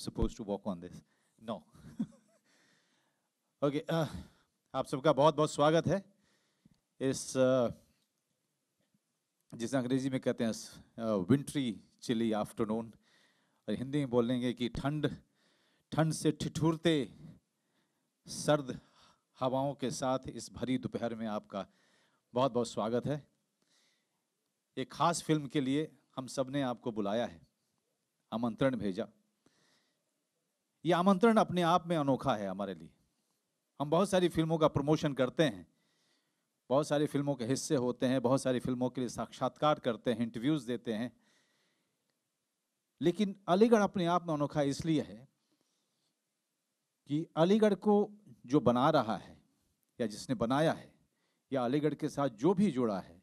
supposed to walk on this. No. Okay. आप सबका बहुत बहुत स्वागत है इस जिसे अंग्रेजी में कहते हैं विंट्री चिली आफ्टरनून, और हिंदी में बोलेंगे कि ठंड ठंड से ठिठुरते सर्द हवाओं के साथ इस भरी दोपहर में आपका बहुत बहुत स्वागत है। एक खास फिल्म के लिए हम सब ने आपको बुलाया है, आमंत्रण भेजा। ये आमंत्रण अपने आप में अनोखा है हमारे लिए। हम बहुत सारी फिल्मों का प्रमोशन करते हैं, बहुत सारी फिल्मों के हिस्से होते हैं, बहुत सारी फिल्मों के लिए साक्षात्कार करते हैं, इंटरव्यूज देते हैं, लेकिन अलीगढ़ अपने आप में अनोखा इसलिए है कि अलीगढ़ को जो बना रहा है या जिसने बनाया है या अलीगढ़ के साथ जो भी जुड़ा है,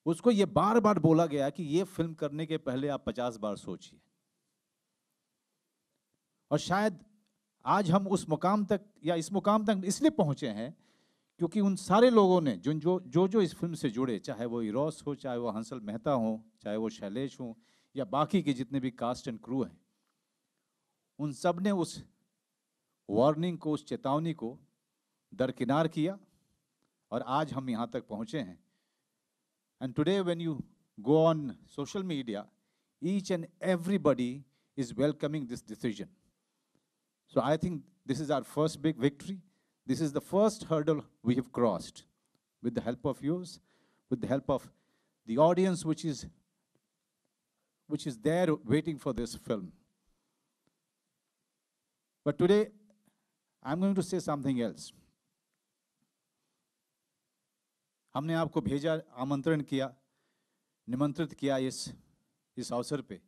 उसको ये बार बार बोला गया कि ये फिल्म करने के पहले आप 50 बार सोचिए। और शायद आज हम उस मुकाम तक या इस मुकाम तक इसलिए पहुंचे हैं क्योंकि उन सारे लोगों ने जो इस फिल्म से जुड़े, चाहे वो इरोस हो, चाहे वो हंसल मेहता हो, चाहे वो शैलेश हो, या बाकी के जितने भी कास्ट एंड क्रू हैं, उन सब ने उस वार्निंग को, उस चेतावनी को दरकिनार किया और आज हम यहाँ तक पहुँचे हैं। And today when you go on social media, each and everybody is welcoming this decision. So I think this is our first big victory. This is the first hurdle we have crossed with the help of yours, with the help of the audience which is there waiting for this film. But today I'm going to say something else. हमने आपको भेजा, आमंत्रण किया, निमंत्रित किया इस अवसर पे,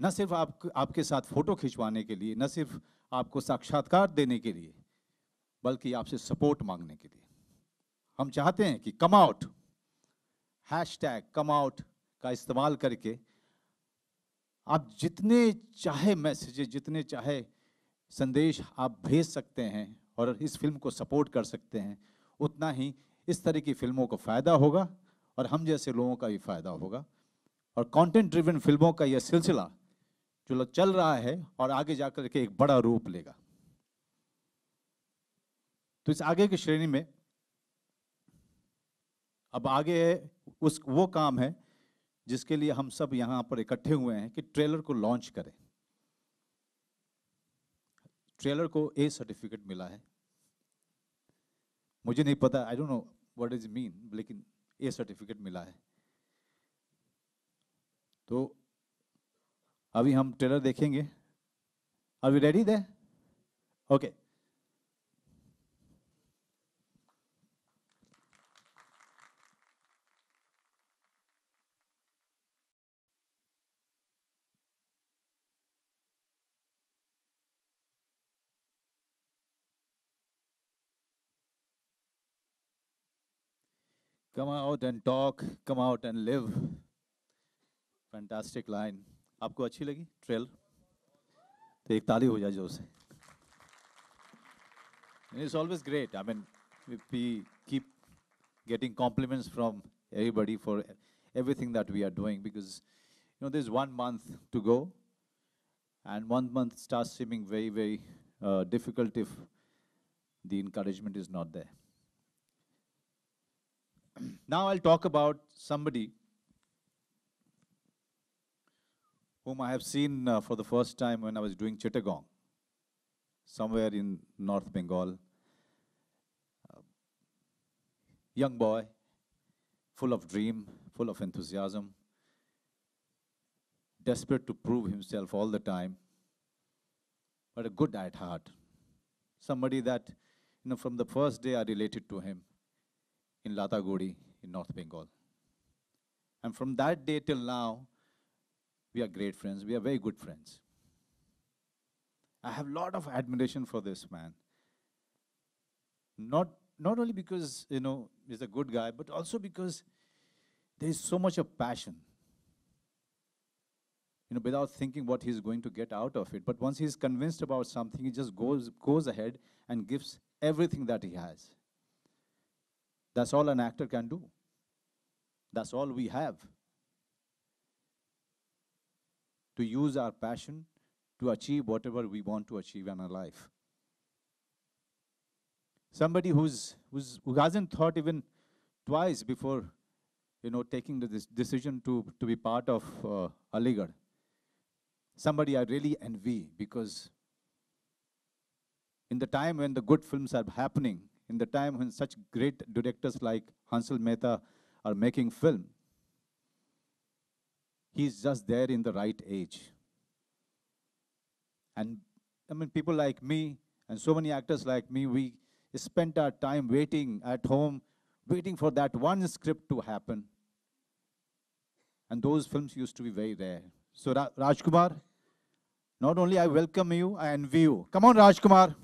न सिर्फ आपके साथ फोटो खिंचवाने के लिए, न सिर्फ आपको साक्षात्कार देने के लिए, बल्कि आपसे सपोर्ट मांगने के लिए। हम चाहते हैं कि come out, hashtag come out का इस्तेमाल करके आप जितने चाहे मैसेजेस, जितने चाहे संदेश आप भेज सकते हैं और इस फिल्म को सपोर्ट कर सकते हैं। उतना ही इस तरह की फिल्मों को फ़ायदा होगा और हम जैसे लोगों का भी फ़ायदा होगा, और कंटेंट ड्रिवन फिल्मों का यह सिलसिला जो चल रहा है और आगे जाकर के एक बड़ा रूप लेगा। तो इस आगे की श्रेणी में अब आगे वो काम है जिसके लिए हम सब यहाँ पर इकट्ठे हुए हैं कि ट्रेलर को लॉन्च करें। ट्रेलर को ए सर्टिफिकेट मिला है, मुझे नहीं पता, I don't know what is mean, लेकिन ए सर्टिफिकेट मिला है। तो अभी हम ट्रेलर देखेंगे। Are we ready there? Okay. Come out and talk, come out and live. Fantastic line. आपको अच्छी लगी ट्रेलर? तो एक ताली हो जाए जोर से। It's always great. I mean, we keep getting compliments from everybody for everything that we are doing, because there's 1 month to go, and 1 month starts seeming very, very difficult if the encouragement is not there. Now I'll talk about somebody whom I have seen for the first time when I was doing Chittagong, somewhere in North Bengal. Young boy, full of dream, full of enthusiasm, desperate to prove himself all the time, but a good at heart. Somebody that, from the first day I related to him in Latagudi in North Bengal. And from that day till now, we are great friends. We are very good friends. I have a lot of admiration for this man. Not only because, he's a good guy, but also because there is so much of passion. Without thinking what he's going to get out of it. But once he's convinced about something, he just goes ahead and gives everything that he has. That's all an actor can do. That's all we have. To use our passion, to achieve whatever we want to achieve in our life. Somebody who hasn't thought even twice before, taking this decision to be part of Aligarh. Somebody I really envy, because in the time when the good films are happening, in the time when such great directors like Hansal Mehta are making film, he's just there in the right age. And I mean, people like me and so many actors like me, we spent our time waiting at home, waiting for that one script to happen. And those films used to be very rare. So Rajkumar, not only I welcome you, I envy you. Come on, Rajkumar.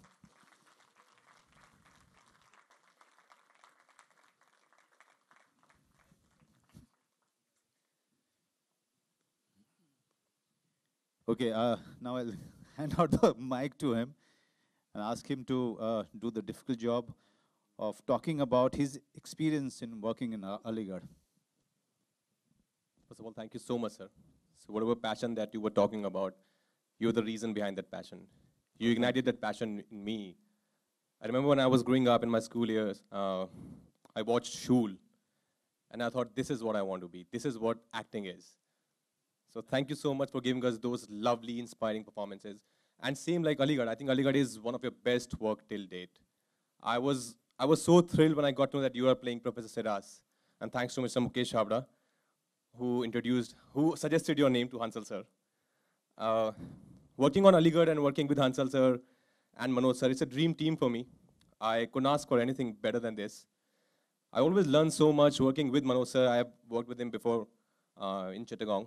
Okay, now I'll hand out the mic to him and ask him to do the difficult job of talking about his experience in working in Aligarh. First of all, thank you so much, sir. So whatever passion that you were talking about, you're the reason behind that passion. You ignited that passion in me. I remember when I was growing up in my school years, I watched Shul, and I thought, this is what I want to be. This is what acting is. So thank you so much for giving us those lovely, inspiring performances. And same like Aligarh, I think Aligarh is one of your best work till date. I was so thrilled when I got to know that you are playing Professor Siras. And thanks to Mr. Mukesh Habra, who suggested your name to Hansal sir. Working on Aligarh and working with Hansal sir and Manoj sir, it's a dream team for me. I couldn't ask for anything better than this. I always learn so much working with Manoj sir. I have worked with him before in Chittagong.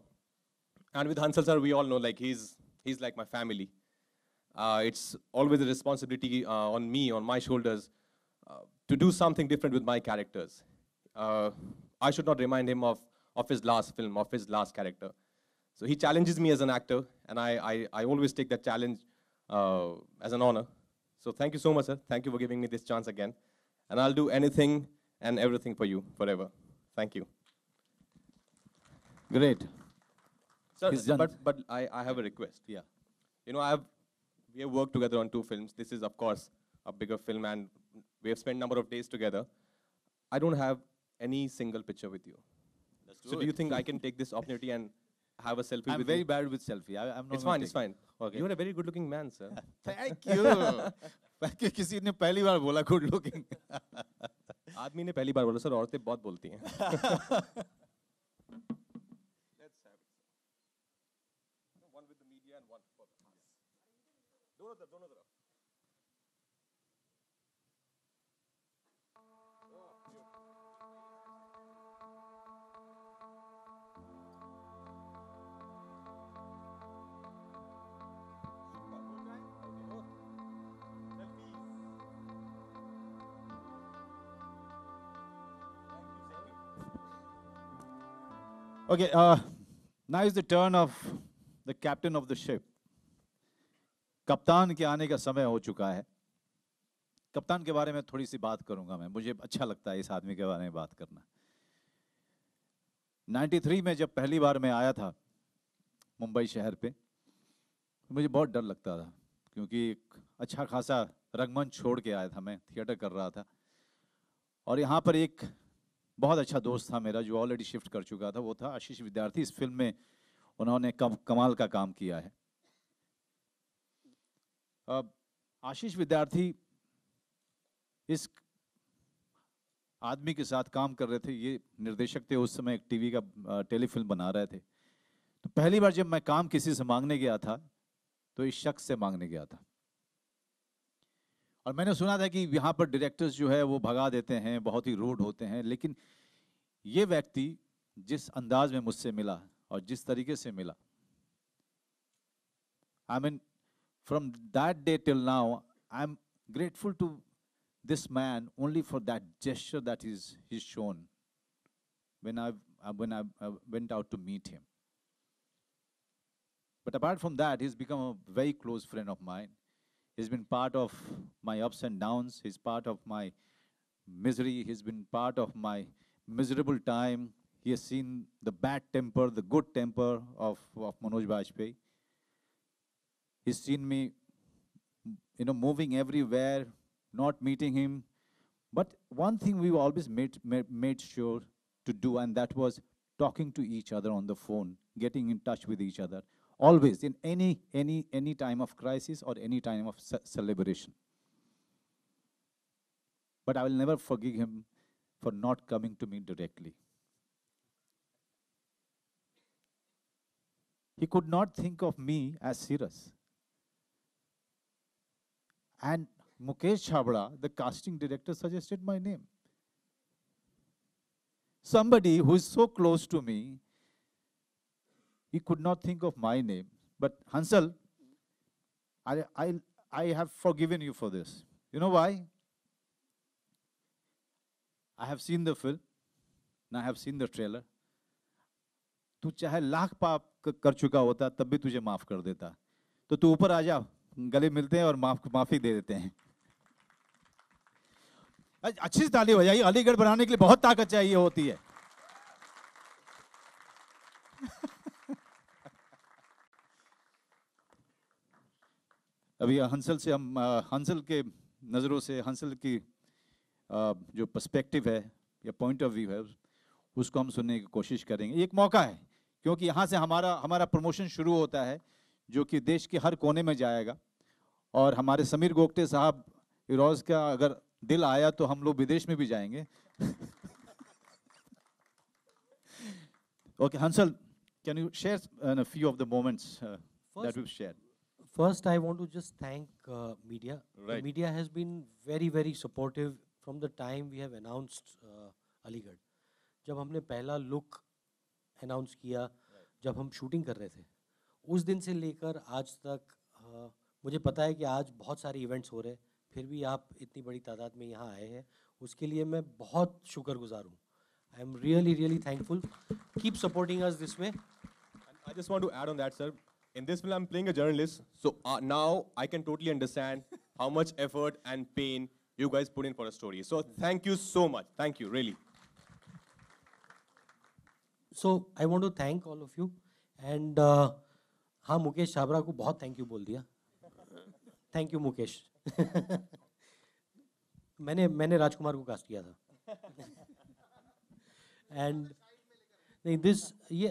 And with Hansal sir, we all know like he's like my family. It's always a responsibility on me, on my shoulders, to do something different with my characters. I should not remind him of his last film, of his last character. So he challenges me as an actor, and I always take that challenge as an honor. So thank you so much, sir. Thank you for giving me this chance again. And I'll do anything and everything for you forever. Thank you. Great. Sir, but I have a request. Yeah. You know, we have worked together on 2 films. This is, of course, a bigger film, and we have spent a number of days together. I don't have any single picture with you. So do you think I can take this opportunity and have a selfie with you? I'm very bad with selfie. I'm not. It's fine, it's fine. Okay. You're a very good-looking man, sir. Thank you. किसी ने पहली बार बोला good looking. आदमी ने पहली बार बोला, sir औरतें बहुत बोलती हैं. One with the media and one for the दोनों तरफ. Okay, now is the turn of the captain of the ship. कप्तान के आने का समय हो चुका है. कप्तान के बारे में थोड़ी सी बात करूंगा मैं. मुझे अच्छा लगता है इस आदमी के बारे में बात करना. 93 में जब पहली बार मैं आया था मुंबई शहर पे, मुझे बहुत डर लगता था, क्योंकि एक अच्छा खासा रंगमंच छोड़ के आया था. मैं थिएटर कर रहा था, और यहाँ पर एक बहुत अच्छा दोस्त था मेरा जो ऑलरेडी शिफ्ट कर चुका था. वो था आशीष विद्यार्थी. इस फिल्म में उन्होंने कमाल का काम किया है. आशीष विद्यार्थी इस आदमी के साथ काम कर रहे थे. ये निर्देशक थे उस समय, एक टीवी का टेलीफिल्म बना रहे थे. तो पहली बार जब मैं काम किसी से मांगने गया था तो इस शख्स से मांगने गया था. और मैंने सुना था कि यहाँ पर डायरेक्टर्स जो है वो भगा देते हैं, बहुत ही रूड होते हैं. लेकिन ये व्यक्ति जिस अंदाज में मुझसे मिला और जिस तरीके से मिला, I mean, from that day till now, I'm grateful to this man only for that gesture that he's shown when I went out to meet him. But apart from that, he's become a very close friend of mine. He's been part of my ups and downs. He's part of my misery. He's been part of my miserable time. He has seen the bad temper, the good temper of Manoj Bajpayee. He's seen me, moving everywhere, not meeting him. But one thing we always made sure to do, and that was talking to each other on the phone, getting in touch with each other, always in any time of crisis or any time of celebration. But I will never forgive him for not coming to me directly. He could not think of me as serious. And Mukesh Chhabra, the casting director, suggested my name. Somebody who is so close to me, he could not think of my name. But Hansal, I have forgiven you for this. You know why? I have seen the film, and I have seen the trailer. तू चाहे लाख पाप कर चुका होता तब भी तुझे माफ कर देता. तो तू ऊपर आ जा, गले मिलते हैं और माफी दे देते हैं. अच्छी सी ताली हो जाइए. अलीगढ़ बनाने के लिए बहुत ताकत चाहिए होती है. अभी हंसल से हम हंसल के नज़रों से हंसल की जो पर्सपेक्टिव है या पॉइंट ऑफ व्यू है उसको हम सुनने की कोशिश करेंगे. एक मौका है क्योंकि यहाँ से हमारा प्रमोशन शुरू होता है जो कि देश के हर कोने में जाएगा. और हमारे समीर गोगटे साहब इरोज का अगर दिल आया तो हम लोग विदेश में भी जाएंगे. Okay, Hansal, can you share a few of the moments that we've shared? First, I want to just thank media. Right. The media has been very, very supportive from the time we have announced Aligarh. जब हमने पहला look announce किया, जब हम shooting कर रहे थे, उस दिन से लेकर आज तक मुझे पता है कि आज बहुत सारे events हो रहे हैं, फिर भी आप इतनी बड़ी तादाद में यहाँ आए हैं, उसके लिए मैं बहुत शुक्रगुजार हूँ. I am really, really thankful. Keep supporting us this way. I just want to add on that, sir. In this film, I'm playing a journalist, so now I can totally understand how much effort and pain you guys put in for a story. So thank you so much. Thank you, really. So I want to thank all of you. And हाँ मुकेश छाबरा को बहुत thank you बोल दिया. Thank you Mukesh. मैंने राजकुमार को cast किया था. And this ये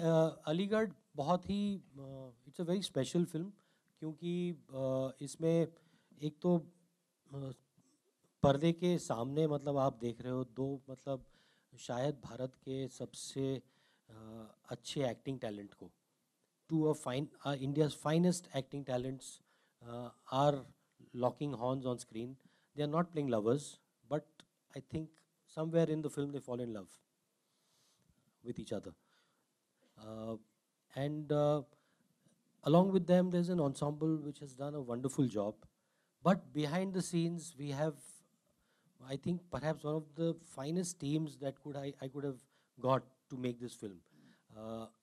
अलीगढ़ बहुत ही it's a very special film क्योंकि इसमें एक तो पर्दे के सामने मतलब आप देख रहे हो दो मतलब शायद भारत के सबसे अच्छे एक्टिंग टैलेंट को two of India's finest acting talents are locking horns on screen. They are not playing lovers, but I think somewhere in the film they fall in love with each other. And along with them, there's an ensemble which has done a wonderful job. But behind the scenes, we have, I think, perhaps one of the finest teams that I could have got to make this film.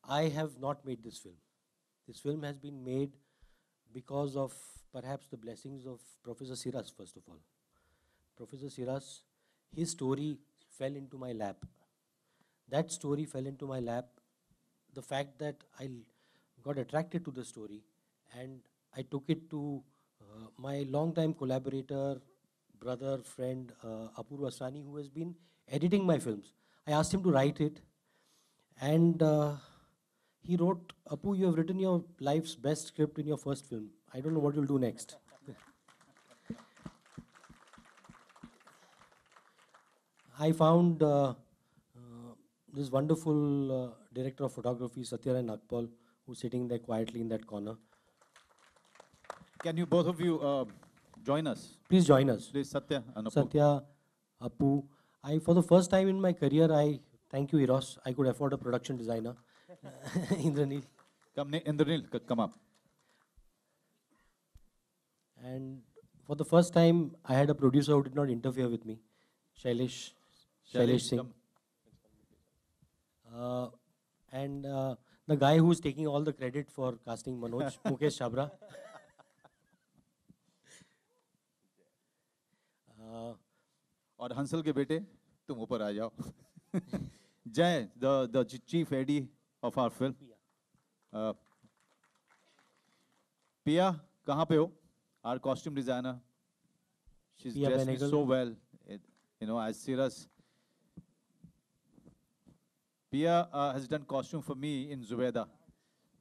I have not made this film. This film has been made because of perhaps the blessings of Professor Siras, first of all. Professor Siras, his story fell into my lap. That story fell into my lap. The fact that I got attracted to the story and I took it to my longtime collaborator, brother, friend, Apurva Asrani, who has been editing my films. I asked him to write it and he wrote, Apu, you have written your life's best script in your first film. I don't know what you'll do next. I found this wonderful director of photography, Satyaray Nagpal, who's sitting there quietly in that corner. Can you both of you join us? Please join us. Please, Satya and Apu. Satya, Apu. For the first time in my career, thank you, Eros. I could afford a production designer. Indranil. Indranil, come up. And for the first time, I had a producer who did not interfere with me, Shailesh Singh. And the guy who's taking all the credit for casting Manoj, Mukesh Chhabra. और हंसल के बेटे तुम ऊपर आ जाओ. Jay, the chief AD of our film. Pia, कहाँ पे हो? Our costume designer. She's Pia dressed me Benegal. so well. You know, as Sirus. Pia has done costume for me in Zubeda.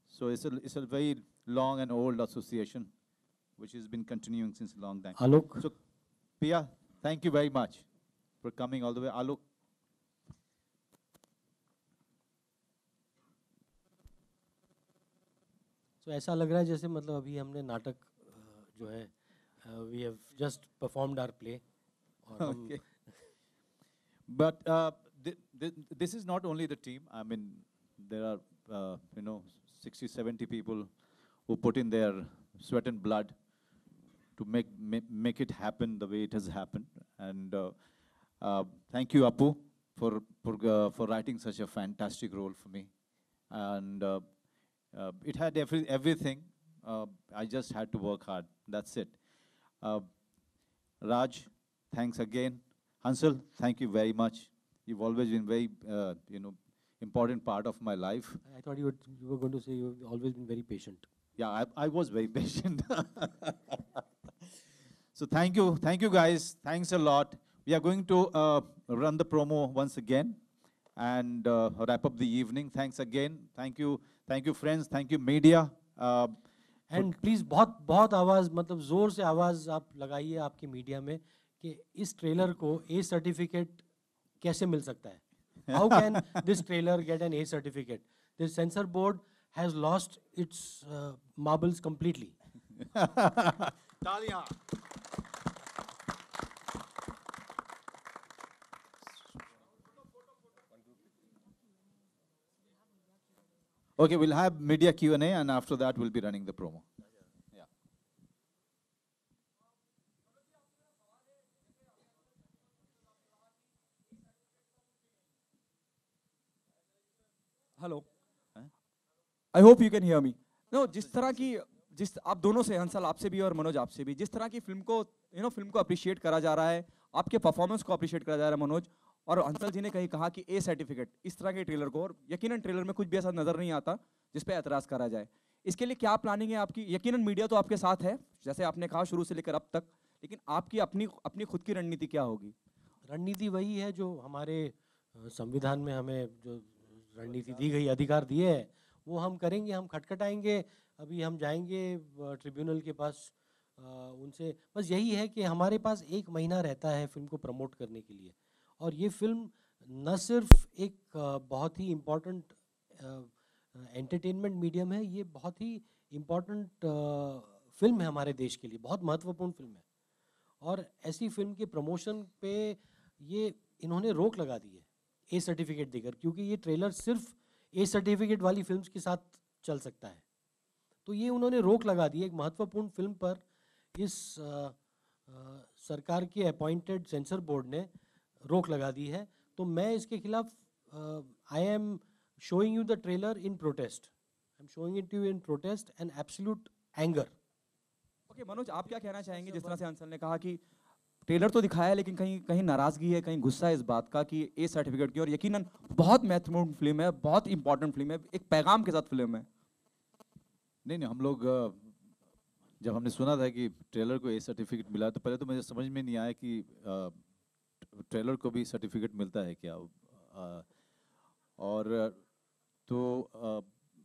So it's a very long and old association, which has been continuing since a long time. Alok. So, Pia, thank you very much for coming all the way. Alok. So ऐसा लग रहा है जैसे मतलब अभी हमने नाटक जो है we have just performed our play और हम Okay. But this is not only the team. I mean, there are, 60, 70 people who put in their sweat and blood to make it happen the way it has happened. And thank you, Apu, for writing such a fantastic role for me. And it had everything. I just had to work hard. That's it. Raj, thanks again. Hansel, thank you very much. You've always been very, important part of my life. I thought you were going to say you've always been very patient. Yeah, I was very patient. So thank you guys. Thanks a lot. We are going to run the promo once again and wrap up the evening. Thanks again. Thank you friends. Thank you media. And please बहुत आवाज मतलब जोर से आवाज आप लगाइए आपकी media में कि इस ट्रेलर को ए सर्टिफिकेट कैसे मिल सकता है. How can this trailer get an A certificate? This censor board has lost its marbles completely. तालियां. Okay, we'll have media Q&A and after that we'll be running the promo. Yeah. Hello, I hope you can hear me. No, जिस आप दोनों से, हंसल आपसे भी और मनोज आपसे भी, जिस तरह की फिल्म को अप्रिशिएट करा जा रहा है, आपके परफॉर्मेंस को अप्रिशिएट करा जा रहा है मनोज, और हंसल जी ने कहीं कहा कि ए सर्टिफिकेट इस तरह के ट्रेलर को, और यकीनन ट्रेलर में कुछ भी ऐसा नजर नहीं आता जिस पे ऐतराज करा जाए. इसके लिए क्या प्लानिंग है आपकी? यकीनन मीडिया तो आपके साथ है जैसे आपने कहा शुरू से लेकर अब तक, लेकिन आपकी अपनी खुद की रणनीति क्या होगी? रणनीति वही है जो हमारे संविधान में हमें जो रणनीति दी गई, अधिकार दिए है, वो हम करेंगे. हम खटखटाएंगे. अभी हम जाएंगे ट्रिब्यूनल के पास उनसे. बस यही है कि हमारे पास 1 महीना रहता है फिल्म को प्रमोट करने के लिए. और ये फिल्म न सिर्फ एक बहुत ही इम्पोर्टेंट एंटरटेनमेंट मीडियम है, ये बहुत ही इम्पोर्टेंट फिल्म है हमारे देश के लिए, बहुत महत्वपूर्ण फिल्म है. और ऐसी फिल्म के प्रमोशन पे ये इन्होंने रोक लगा दी है ए सर्टिफिकेट देकर, क्योंकि ये ट्रेलर सिर्फ ए सर्टिफिकेट वाली फिल्म्स के साथ चल सकता है. तो ये उन्होंने रोक लगा दी है एक महत्वपूर्ण फिल्म पर. इस सरकार के अपॉइंटेड सेंसर बोर्ड ने रोक लगा दी है. तो मैं इसके खिलाफ I am showing you the trailer in protest. I'm showing it to you in protest and absolute anger. Okay Manoj, आप क्या कहना चाहेंगे? जिस तरह से हंसल ने कहा कि ट्रेलर तो दिखाया है लेकिन कहीं कहीं नाराजगी है, कहीं गुस्सा है इस बात का कि ए सर्टिफिकेट की, और यकीनन बहुत महत्वपूर्ण फिल्म है, बहुत इंपॉर्टेंट फिल्म है, एक पैगाम के साथ फिल्म है. नहीं, हम लोग जब हमने सुना था कि ट्रेलर को ए सर्टिफिकेट मिला तो पहले तो मुझे समझ में नहीं आया कि ट्रेलर को भी सर्टिफिकेट मिलता है क्या. और तो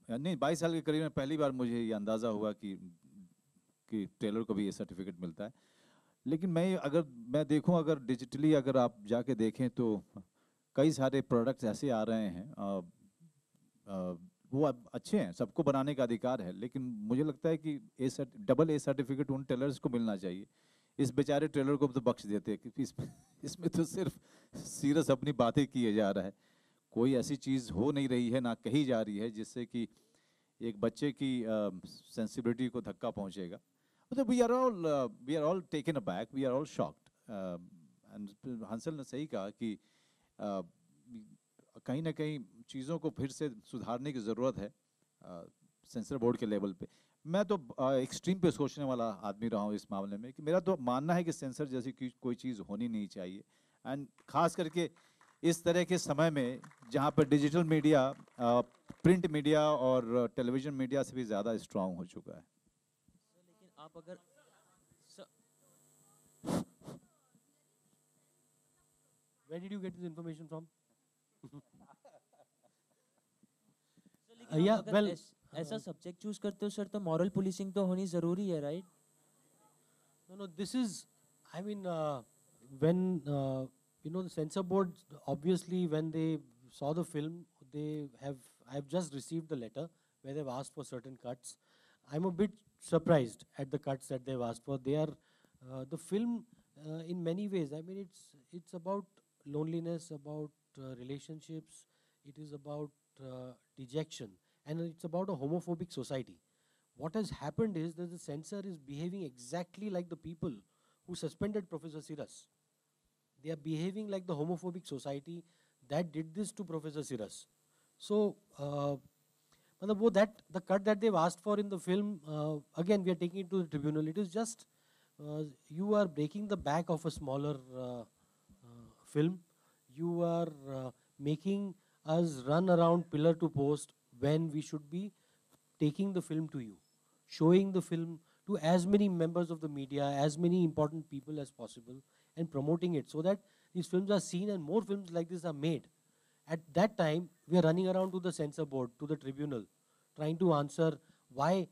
नहीं, 22 साल के करीब में पहली बार मुझे ये अंदाज़ा हुआ कि ट्रेलर को भी ये सर्टिफिकेट मिलता है. लेकिन मैं देखूं, अगर डिजिटली अगर आप जाके देखें तो कई सारे प्रोडक्ट्स ऐसे आ रहे हैं, वो अच्छे हैं, सबको बनाने का अधिकार है, लेकिन मुझे लगता है कि डबल ए सर्टिफिकेट उन ट्रेलर्स को मिलना चाहिए. इस बेचारे ट्रेलर को तो बख्श देते हैं क्योंकि इसमें तो सिर्फ सीरियस अपनी बातें किए जा रहा है. कोई ऐसी चीज़ हो नहीं रही है, ना कही जा रही है जिससे कि एक बच्चे की सेंसिबिलिटी को धक्का पहुंचेगा. मतलब we are all taken aback, we are all shocked. And Hansal ने सही कहा कि कहीं ना कहीं चीज़ों को फिर से सुधारने की ज़रूरत है सेंसर बोर्ड के लेवल पे. मैं तो एक्सट्रीम पे सोचने वाला आदमी रहा हूँ इस मामले में, कि मेरा तो मानना है कि सेंसर जैसी कोई चीज़ होनी नहीं चाहिए. एंड ख़ास करके इस तरह के समय में जहाँ पर डिजिटल मीडिया, प्रिंट मीडिया और टेलीविज़न मीडिया से भी ज़्यादा स्ट्रांग हो चुका है. लेकिन आप अगर Where did you get this information from? लेकिन Yeah, आप अगर well, ऐसा सब्जेक्ट चूज करते हो सर तो मॉरल पुलिसिंग तो होनी जरूरी है, right? No, this is, I mean, when, the censor board, obviously, when they saw the film, I have just received the letter where they've asked for certain cuts. I'm a bit surprised at the cuts that they've asked for. They are, the film, in many ways, I mean, it's about loneliness, about relationships, it is about dejection, and it's about a homophobic society. What has happened is that the censor is behaving exactly like the people who suspended Professor Siras. They are behaving like the homophobic society that did this to Professor Siras. So, the cut that they've asked for in the film, again, we are taking it to the tribunal. It is just, you are breaking the back of a smaller film. You are making us run around pillar to post when we should be taking the film to you, showing the film to as many members of the media, as many important people as possible, and promoting it so that these films are seen and more films like this are made. At that time, we are running around to the censor board, to the tribunal, trying to answer why,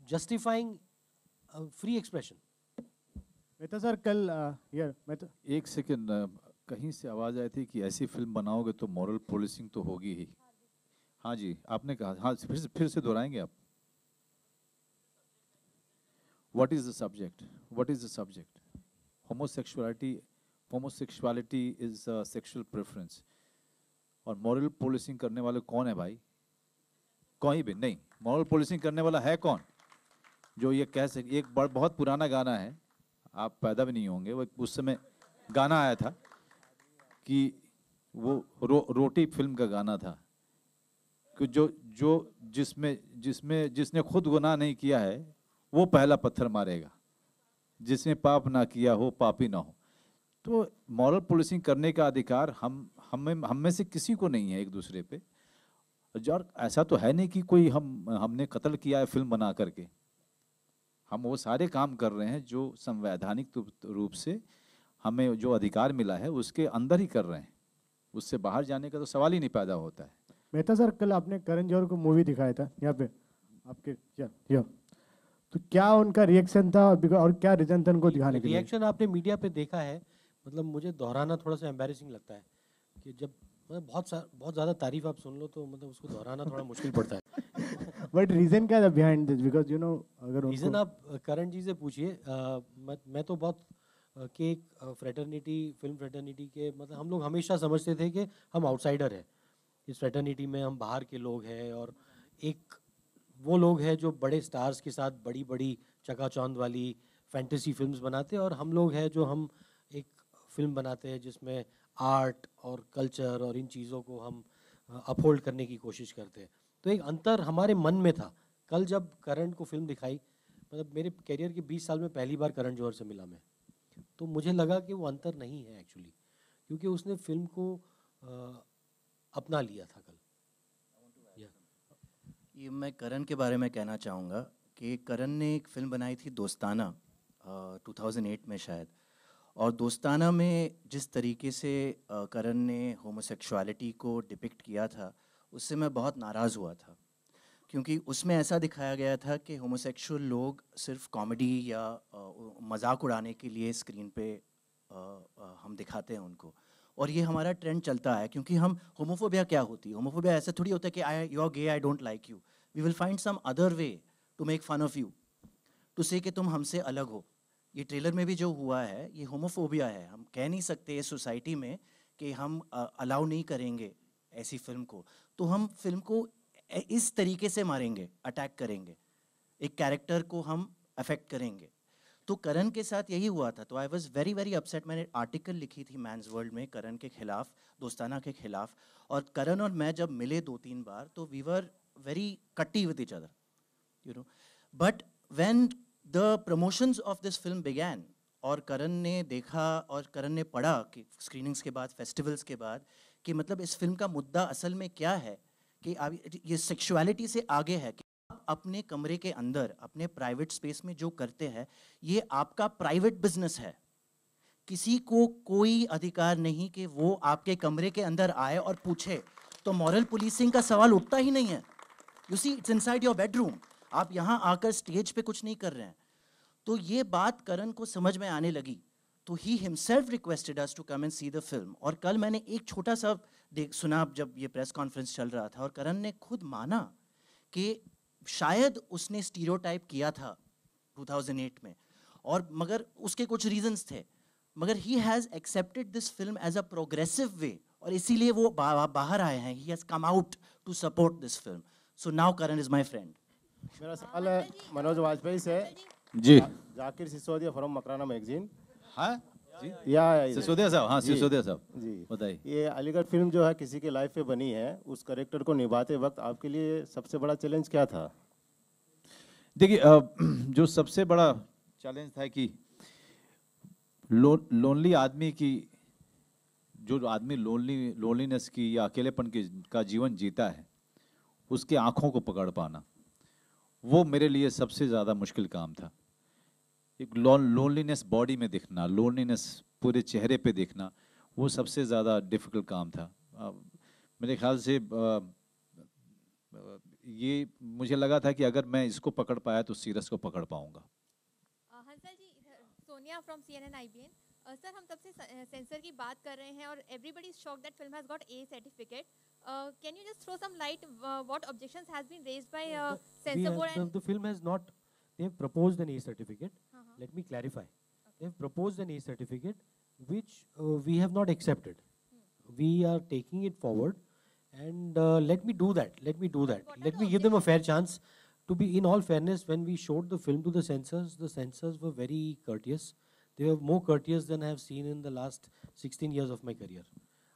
justifying free expression. Mehta sir कल यार एक second, कहीं से आवाज़ आई थी कि ऐसी film बनाओगे तो मॉरल पुलिसिंग तो होगी ही। हाँ जी, आपने कहा, हाँ फिर से दोहराएंगे आप? What is the subject? What is the subject? Homosexuality is a sexual preference. और मॉरल पुलिसिंग करने वाले कौन है भाई? कोई भी नहीं। मॉरल पुलिसिंग करने वाला है कौन जो ये कह सके? एक बहुत पुराना गाना है, आप पैदा भी नहीं होंगे, वो उस समय गाना आया था कि वो रोटी फिल्म का गाना था कि जिसने खुद गुनाह नहीं किया है वो पहला पत्थर मारेगा, जिसने पाप ना किया हो पापी ना हो। तो मॉरल पुलिसिंग करने का अधिकार हम में से किसी को नहीं है एक दूसरे पे। और ऐसा तो है नहीं कि कोई हमने कत्ल किया है फिल्म बना करके। हम वो सारे काम कर रहे हैं जो संवैधानिक रूप से हमें जो अधिकार मिला है उसके अंदर ही कर रहे हैं, उससे बाहर जाने का तो सवाल ही नहीं पैदा होता है। मेहता सर कल आपने करण जौहर को मूवी दिखाया था यहाँ पे आपके या तो क्या उनका रिएक्शन था और क्या रीजन था उनको दिखाने के लिए? रिएक्शन आपने मीडिया पे देखा है, मतलब मुझे दोहराना थोड़ा सा एम्बैरेसिंग लगता है कि जब बहुत ज़्यादा तारीफ आप सुन लो तो मतलब उसको दोहराना थोड़ा मुश्किल पड़ता है। बट रीजन क्या था behind this? Because you know अगर रीजन आप करण जी से पूछिए। मैं तो बहुत कि फ्रेटर्निटी, फिल्म फ्रेटर्निटी के, मतलब हम लोग हमेशा समझते थे कि हम आउटसाइडर हैं इस फ्रेटर्निटी में, हम बाहर के लोग हैं, और एक वो लोग हैं जो बड़े स्टार्स के साथ बड़ी बड़ी चकाचौंध वाली फैंटेसी फिल्म्स बनाते हैं, और हम लोग हैं जो हम एक फिल्म बनाते हैं जिसमें आर्ट और कल्चर और इन चीज़ों को हम अपहोल्ड करने की कोशिश करते हैं। तो एक अंतर हमारे मन में था। कल जब करण को फिल्म दिखाई, मतलब मेरे करियर के 20 साल में पहली बार करण जौहर से मिला मैं, तो मुझे लगा कि वो अंतर नहीं है एक्चुअली, क्योंकि उसने फिल्म को अपना लिया था कल। ये मैं करण के बारे में कहना चाहूँगा कि करण ने एक फ़िल्म बनाई थी दोस्ताना 2008 में शायद, और दोस्ताना में जिस तरीके से करण ने होमोसेक्सुअलिटी को डिपिक्ट किया था उससे मैं बहुत नाराज़ हुआ था, क्योंकि उसमें ऐसा दिखाया गया था कि होमोसेक्सुअल लोग सिर्फ कॉमेडी या मजाक उड़ाने के लिए स्क्रीन पे हम दिखाते हैं उनको, और ये हमारा ट्रेंड चलता है। क्योंकि हम होमोफोबिया क्या होती है, होमोफोबिया ऐसा थोड़ी होता है कि you are gay, I don't like you. We will find some other way to make fun of you, to say कि तुम हमसे अलग हो। ये ट्रेलर में भी जो हुआ है ये होमोफोबिया है। हम कह नहीं सकते इस सोसाइटी में कि हम अलाउ नहीं करेंगे ऐसी फिल्म को, तो हम फिल्म को इस तरीके से मारेंगे, अटैक करेंगे, एक कैरेक्टर को हम अफेक्ट करेंगे। तो करण के साथ यही हुआ था। तो I was very very upset. मैंने आर्टिकल लिखी थी मैंस वर्ल्ड में करण के खिलाफ, दोस्ताना के खिलाफ, और करण और मैं जब मिले 2-3 बार तो वी वर वेरी कट्टी with each other, you know. But when the promotions of this film began और करण ने देखा और करण ने पढ़ा कि स्क्रीनिंग्स के बाद, फेस्टिवल्स के बाद, कि मतलब इस फिल्म का मुद्दा असल में क्या है, कि ये सेक्सुअलिटी से आगे है कि अपने कमरे के अंदर अपने प्राइवेट स्पेस में जो करते हैं ये आपका प्राइवेट बिजनेस है। किसी को कोई अधिकार नहीं कि वो आपके कमरे के अंदर आए और पूछे। तो मॉरल पुलिसिंग का सवाल उठता ही नहीं है। You see, it's inside your bedroom. आप यहाँ आकर स्टेज पे कुछ नहीं कर रहे हैं। तो ये बात करण को समझ में आने लगी, तो he himself requested us to come and see the film. और कल मैंने एक छोटा सा सुना जब ये प्रेस कॉन्फ्रेंस चल रहा था, और करण ने खुद माना कि शायद उसने स्टीरियोटाइप किया था 2008 में, और मगर उसके कुछ रीजंस थे, मगर he has accepted this film as a progressive way, और इसीलिए वो बाहर आए हैं। He has come out to support this film. So now Karan is my friend. मेरा सवाल है मनोज वाजपेयी से। जी जाकिर सिसोदिया फ्रॉम मकराना मैगजीन। हाँ जी या सिसोदिया साहब, हाँ जी। सिसोदिया साहब जी बताइए। ये अलीगढ़ फिल्म जो है किसी की लाइफ पे बनी है, उस करेक्टर को निभाते वक्त आपके लिए सबसे बड़ा चैलेंज क्या था? देखिए जो सबसे बड़ा चैलेंज था कि लोनली आदमी की, जो आदमी लोनलीनेस की या अकेलेपन का जीवन जीता है, उसके आंखों को पकड़ पाना, वो मेरे लिए सबसे ज़्यादा मुश्किल काम था। एक लोनलीनेस बॉडी में दिखना, लोनलीनेस पूरे चेहरे पे दिखना, वो सबसे ज़्यादा डिफ़िकल्ट काम था। मेरे ख्याल से ये मुझे लगा था कि अगर मैं इसको पकड़ पाया तो सीरस को पकड़ पाऊंगा। Hansal ji, Sonia from CNN IBN। Sir, हम तब से सेंसर की बात कर रहे हैं और everybody is shocked that film has got A certificate. Can you just throw some light what objections has been raised by censor board? And The film has not, they have proposed an A certificate. Let me clarify. They have proposed an A certificate which we have not accepted. We are taking it forward, and let me do that. Let me do that. What are Let the me give them a fair chance. To be in all fairness, when we showed the film to the censors were very courteous. They were more courteous than I have seen in the last 16 years of my career.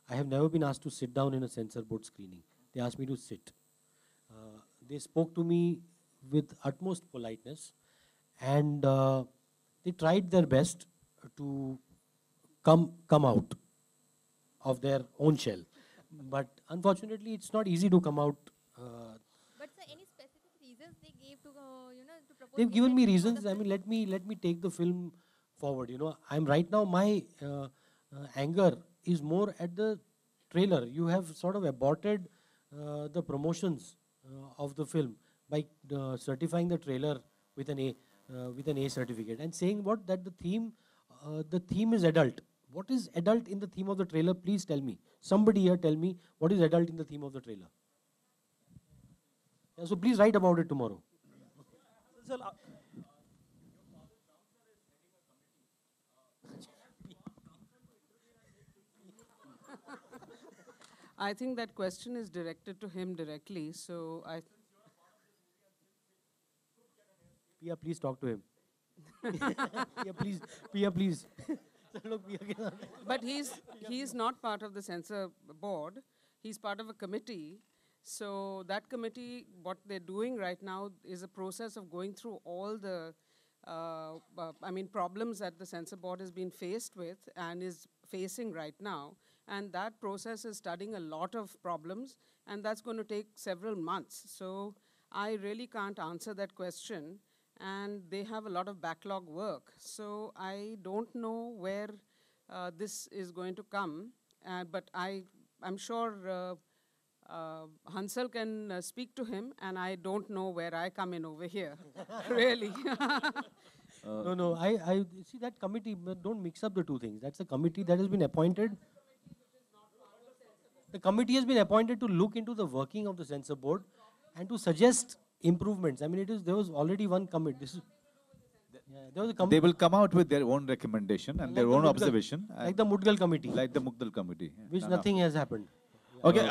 I have never been asked to sit down in a censor board screening. They asked me to sit. They spoke to me with utmost politeness, and they tried their best to come out of their own shell. But unfortunately, it's not easy to come out. but sir, any specific reasons they gave to to propose? They've A given me certificate for reasons. the I mean, film? let me take the film forward. I'm right now, my anger is more at the trailer. You have sort of aborted the promotions of the film by certifying the trailer with an A certificate, and saying that the theme is adult. What is adult in the theme of the trailer? Please tell me. Somebody here tell me what is adult in the theme of the trailer. Yeah, so please write about it tomorrow. I think that question is directed to him directly. So Pia, please talk to him. Pia, please. Look, Pia ke saath. but he's not part of the censor board. He's part of a committee. So that committee, what they're doing right now is a process of going through all the problems that the censor board has been faced with and is facing right now. And that process is studying a lot of problems, and that's going to take several months. So I really can't answer that question, and they have a lot of backlog work. So I don't know where this is going to come, but I'm sure Hansal can speak to him, and I don't know where I come in over here, really. No, I see that committee, but don't mix up the two things. That's a committee that has been appointed. The committee has been appointed to look into the working of the censor board and to suggest improvements. I mean, there was already one committee. There was a They will come out with their own recommendation and their own observation. like the Mudgal committee, Like the Mukdal committee. which No, no. nothing has happened. Okay,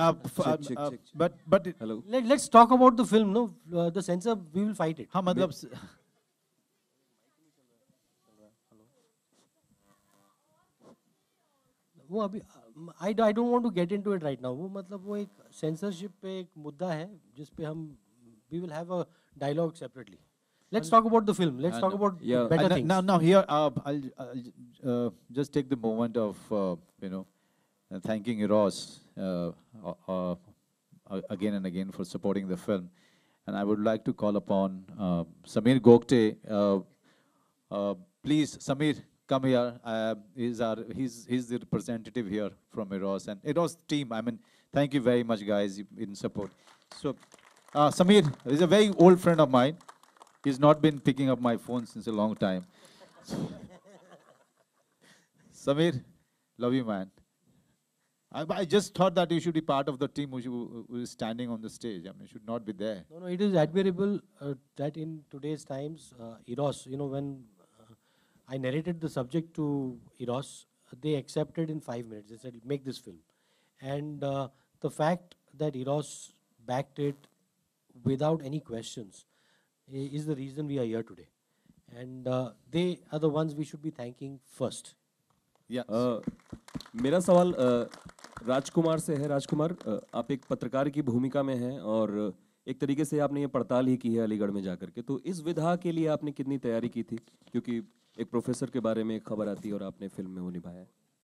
check. but Hello. Let's talk about the film. No, the censor, we will fight it. हाँ मतलब वो अभी I don't want to get into it right now. वो मतलब वो एक censorship पे एक मुद्दा है जिस पे हम we will have a dialogue separately. Let's talk about the film. Let's talk about yeah. better things. now here I'll just take the moment of thanking Eros again and again for supporting the film, And I would like to call upon Samir Gokte. Please, Samir, come here. He's the representative here from Eros and Eros team. I mean, thank you very much, guys, in support. So, Samir is a very old friend of mine. He's not been picking up my phone since a long time. Samir, love you, man. I just thought that you should be part of the team who is standing on the stage. I mean, should not be there. No, it is admirable that in today's times, Eros, when I narrated the subject to Eros, they accepted in 5 minutes. They said, make this film. And the fact that Eros backed it without any questions is the reason we are here today. And they are the ones we should be thanking first. मेरा सवाल राजकुमार से है। राजकुमार, आप एक पत्रकार की भूमिका में हैं और एक तरीके से आपने ये पड़ताल ही की है अलीगढ़ में जाकर के, तो इस विधा के लिए आपने कितनी तैयारी की थी? क्योंकि एक प्रोफेसर के बारे में एक खबर आती है और आपने फिल्म में वो निभाया है।